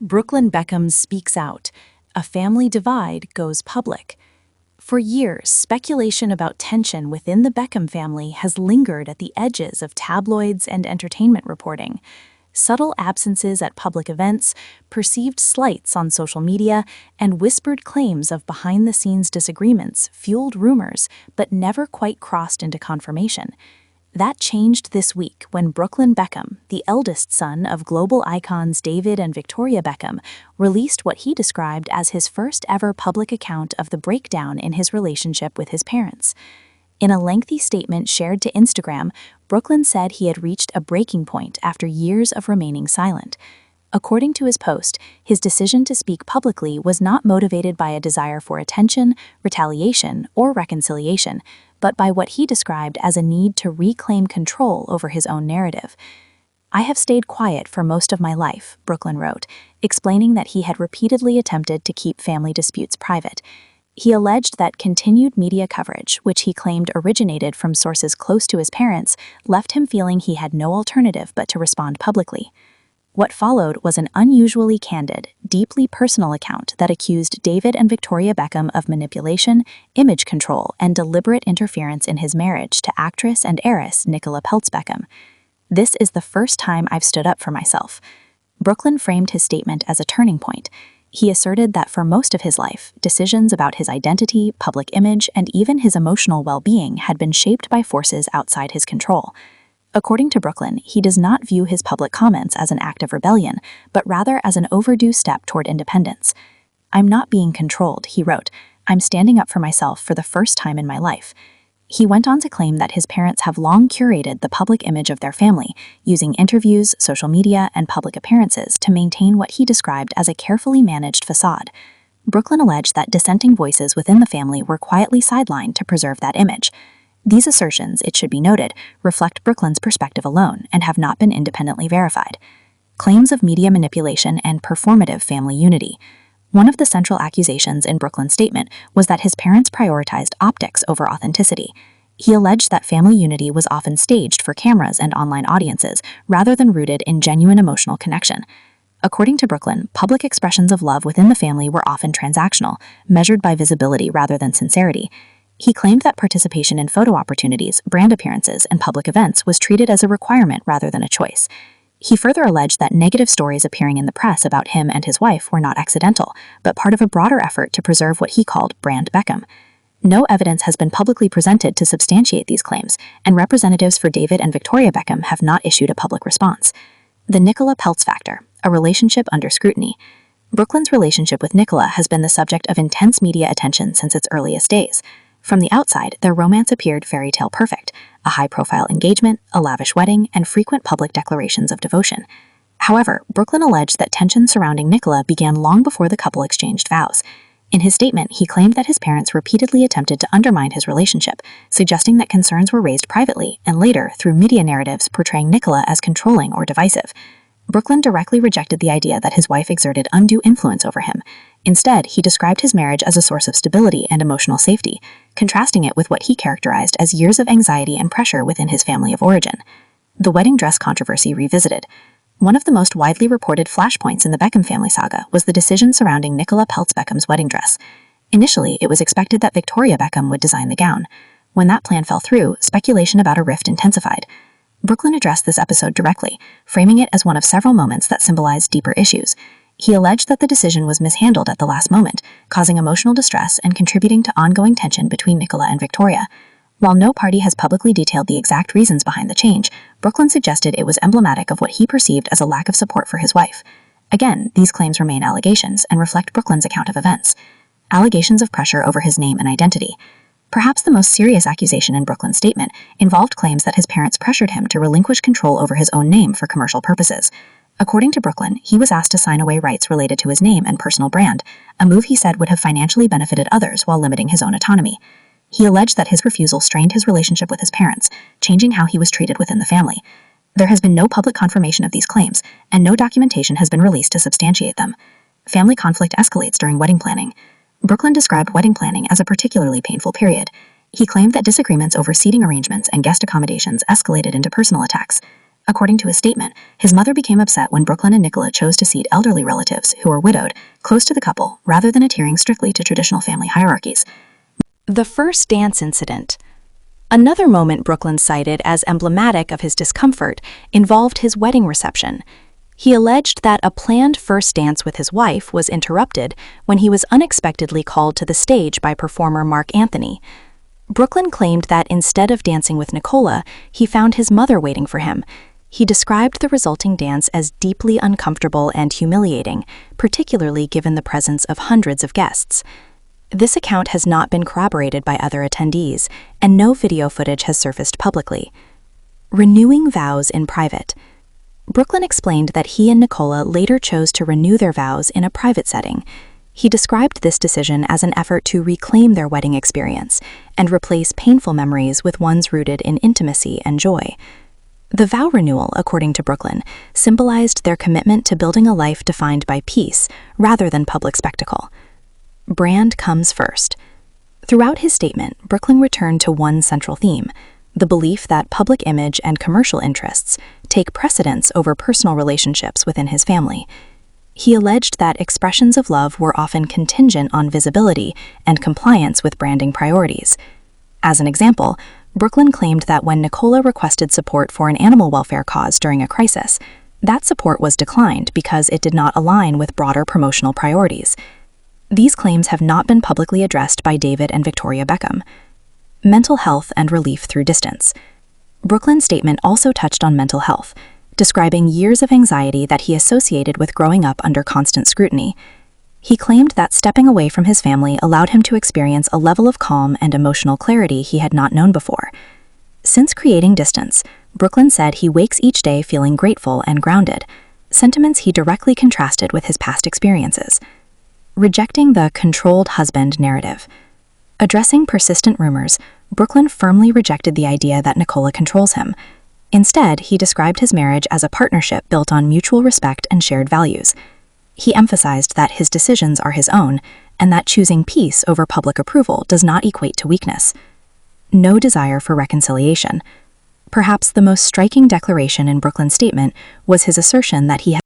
Brooklyn Beckham speaks out. A family divide goes public. For years, speculation about tension within the Beckham family has lingered at the edges of tabloids and entertainment reporting. Subtle absences at public events, perceived slights on social media, and whispered claims of behind-the-scenes disagreements fueled rumors but never quite crossed into confirmation. That changed this week when Brooklyn Beckham, the eldest son of global icons David and Victoria Beckham, released what he described as his first ever public account of the breakdown in his relationship with his parents. In a lengthy statement shared to Instagram, Brooklyn said he had reached a breaking point after years of remaining silent. According to his post, his decision to speak publicly was not motivated by a desire for attention, retaliation, or reconciliation, but by what he described as a need to reclaim control over his own narrative. "I have stayed quiet for most of my life," Brooklyn wrote, explaining that he had repeatedly attempted to keep family disputes private. He alleged that continued media coverage, which he claimed originated from sources close to his parents, left him feeling he had no alternative but to respond publicly. What followed was an unusually candid, deeply personal account that accused David and Victoria Beckham of manipulation, image control, and deliberate interference in his marriage to actress and heiress Nicola Peltz Beckham. "This is the first time I've stood up for myself." Brooklyn framed his statement as a turning point. He asserted that for most of his life, decisions about his identity, public image, and even his emotional well-being had been shaped by forces outside his control. According to Brooklyn, he does not view his public comments as an act of rebellion, but rather as an overdue step toward independence. "I'm not being controlled," he wrote. "I'm standing up for myself for the first time in my life." He went on to claim that his parents have long curated the public image of their family, using interviews, social media, and public appearances to maintain what he described as a carefully managed facade. Brooklyn alleged that dissenting voices within the family were quietly sidelined to preserve that image. These assertions, it should be noted, reflect Brooklyn's perspective alone and have not been independently verified. Claims of media manipulation and performative family unity. One of the central accusations in Brooklyn's statement was that his parents prioritized optics over authenticity. He alleged that family unity was often staged for cameras and online audiences, rather than rooted in genuine emotional connection. According to Brooklyn, public expressions of love within the family were often transactional, measured by visibility rather than sincerity. He claimed that participation in photo opportunities, brand appearances, and public events was treated as a requirement rather than a choice. He further alleged that negative stories appearing in the press about him and his wife were not accidental, but part of a broader effort to preserve what he called brand Beckham. No evidence has been publicly presented to substantiate these claims, and representatives for David and Victoria Beckham have not issued a public response. The Nicola Peltz factor, a relationship under scrutiny. Brooklyn's relationship with Nicola has been the subject of intense media attention since its earliest days. From the outside, their romance appeared fairy tale perfect, a high-profile engagement, a lavish wedding, and frequent public declarations of devotion. However, Brooklyn alleged that tension surrounding Nicola began long before the couple exchanged vows. In his statement, he claimed that his parents repeatedly attempted to undermine his relationship, suggesting that concerns were raised privately and later through media narratives portraying Nicola as controlling or divisive. Brooklyn directly rejected the idea that his wife exerted undue influence over him. Instead, he described his marriage as a source of stability and emotional safety, contrasting it with what he characterized as years of anxiety and pressure within his family of origin. The wedding dress controversy revisited. One of the most widely reported flashpoints in the Beckham family saga was the decision surrounding Nicola Peltz Beckham's wedding dress. Initially, it was expected that Victoria Beckham would design the gown. When that plan fell through, speculation about a rift intensified. Brooklyn addressed this episode directly, framing it as one of several moments that symbolized deeper issues. He alleged that the decision was mishandled at the last moment, causing emotional distress and contributing to ongoing tension between Nicola and Victoria. While no party has publicly detailed the exact reasons behind the change, Brooklyn suggested it was emblematic of what he perceived as a lack of support for his wife. Again, these claims remain allegations and reflect Brooklyn's account of events. Allegations of pressure over his name and identity. Perhaps the most serious accusation in Brooklyn's statement involved claims that his parents pressured him to relinquish control over his own name for commercial purposes. According to Brooklyn, he was asked to sign away rights related to his name and personal brand, a move he said would have financially benefited others while limiting his own autonomy. He alleged that his refusal strained his relationship with his parents, changing how he was treated within the family. There has been no public confirmation of these claims, and no documentation has been released to substantiate them. Family conflict escalates during wedding planning. Brooklyn described wedding planning as a particularly painful period. He claimed that disagreements over seating arrangements and guest accommodations escalated into personal attacks. According to his statement, his mother became upset when Brooklyn and Nicola chose to seat elderly relatives, who were widowed, close to the couple, rather than adhering strictly to traditional family hierarchies. The first dance incident. Another moment Brooklyn cited as emblematic of his discomfort involved his wedding reception. He alleged that a planned first dance with his wife was interrupted when he was unexpectedly called to the stage by performer Mark Anthony. Brooklyn claimed that instead of dancing with Nicola, he found his mother waiting for him. He described the resulting dance as deeply uncomfortable and humiliating, particularly given the presence of hundreds of guests. This account has not been corroborated by other attendees, and no video footage has surfaced publicly. Renewing vows in private. Brooklyn explained that he and Nicola later chose to renew their vows in a private setting. He described this decision as an effort to reclaim their wedding experience and replace painful memories with ones rooted in intimacy and joy. The vow renewal, according to Brooklyn, symbolized their commitment to building a life defined by peace rather than public spectacle. Brand comes first. Throughout his statement, Brooklyn returned to one central theme: the belief that public image and commercial interests take precedence over personal relationships within his family. He alleged that expressions of love were often contingent on visibility and compliance with branding priorities. As an example, Brooklyn claimed that when Nicola requested support for an animal welfare cause during a crisis, that support was declined because it did not align with broader promotional priorities. These claims have not been publicly addressed by David and Victoria Beckham. Mental health and relief through distance. Brooklyn's statement also touched on mental health, describing years of anxiety that he associated with growing up under constant scrutiny. He claimed that stepping away from his family allowed him to experience a level of calm and emotional clarity he had not known before. Since creating distance, Brooklyn said he wakes each day feeling grateful and grounded, sentiments he directly contrasted with his past experiences. Rejecting the controlled husband narrative. Addressing persistent rumors, Brooklyn firmly rejected the idea that Nicola controls him. Instead, he described his marriage as a partnership built on mutual respect and shared values. He emphasized that his decisions are his own, and that choosing peace over public approval does not equate to weakness. No desire for reconciliation. Perhaps the most striking declaration in Brooklyn's statement was his assertion that he had